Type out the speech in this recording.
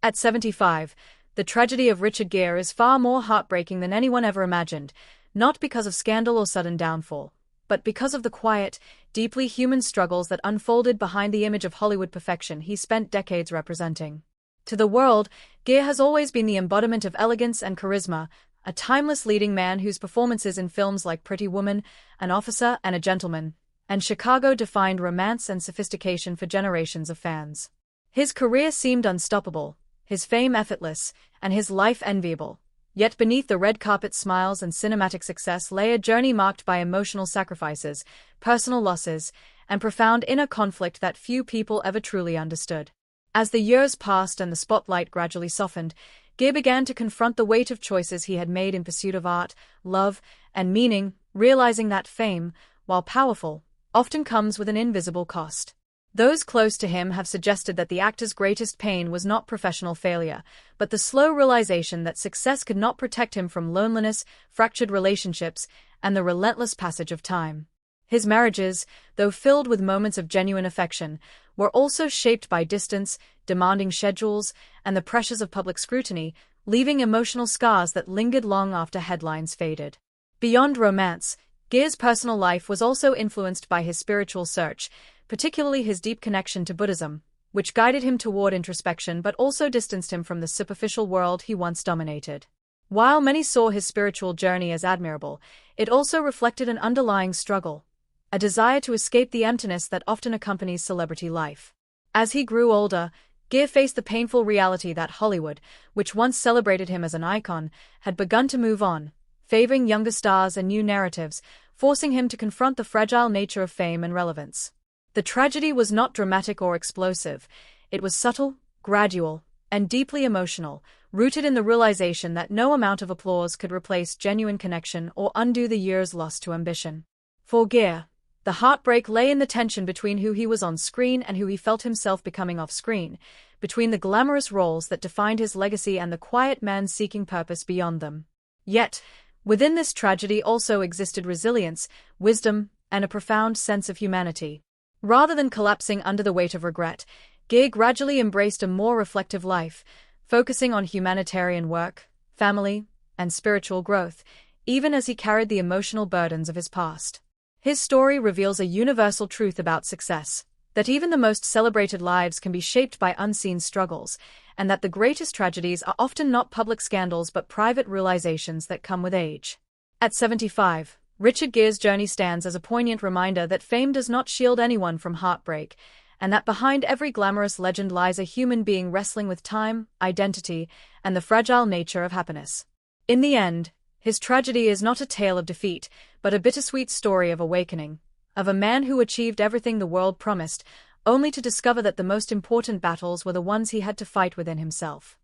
At 75, the tragedy of Richard Gere is far more heartbreaking than anyone ever imagined, not because of scandal or sudden downfall, but because of the quiet, deeply human struggles that unfolded behind the image of Hollywood perfection he spent decades representing. To the world, Gere has always been the embodiment of elegance and charisma, a timeless leading man whose performances in films like Pretty Woman, An Officer and a Gentleman, and Chicago defined romance and sophistication for generations of fans. His career seemed unstoppable, his fame effortless, and his life enviable. Yet beneath the red carpet smiles and cinematic success lay a journey marked by emotional sacrifices, personal losses, and profound inner conflict that few people ever truly understood. As the years passed and the spotlight gradually softened, Gere began to confront the weight of choices he had made in pursuit of art, love, and meaning, realizing that fame, while powerful, often comes with an invisible cost. Those close to him have suggested that the actor's greatest pain was not professional failure, but the slow realization that success could not protect him from loneliness, fractured relationships, and the relentless passage of time. His marriages, though filled with moments of genuine affection, were also shaped by distance, demanding schedules, and the pressures of public scrutiny, leaving emotional scars that lingered long after headlines faded. Beyond romance, Gere's personal life was also influenced by his spiritual search, particularly his deep connection to Buddhism, which guided him toward introspection but also distanced him from the superficial world he once dominated. While many saw his spiritual journey as admirable, it also reflected an underlying struggle, a desire to escape the emptiness that often accompanies celebrity life. As he grew older, Gere faced the painful reality that Hollywood, which once celebrated him as an icon, had begun to move on, favoring younger stars and new narratives, forcing him to confront the fragile nature of fame and relevance. The tragedy was not dramatic or explosive. It was subtle, gradual, and deeply emotional, rooted in the realization that no amount of applause could replace genuine connection or undo the years lost to ambition. For Gere, the heartbreak lay in the tension between who he was on screen and who he felt himself becoming off-screen, between the glamorous roles that defined his legacy and the quiet man seeking purpose beyond them. Yet, within this tragedy also existed resilience, wisdom, and a profound sense of humanity. Rather than collapsing under the weight of regret, Gere gradually embraced a more reflective life, focusing on humanitarian work, family, and spiritual growth, even as he carried the emotional burdens of his past. His story reveals a universal truth about success, that even the most celebrated lives can be shaped by unseen struggles, and that the greatest tragedies are often not public scandals but private realizations that come with age. At 75, Richard Gere's journey stands as a poignant reminder that fame does not shield anyone from heartbreak, and that behind every glamorous legend lies a human being wrestling with time, identity, and the fragile nature of happiness. In the end, his tragedy is not a tale of defeat, but a bittersweet story of awakening, of a man who achieved everything the world promised, only to discover that the most important battles were the ones he had to fight within himself.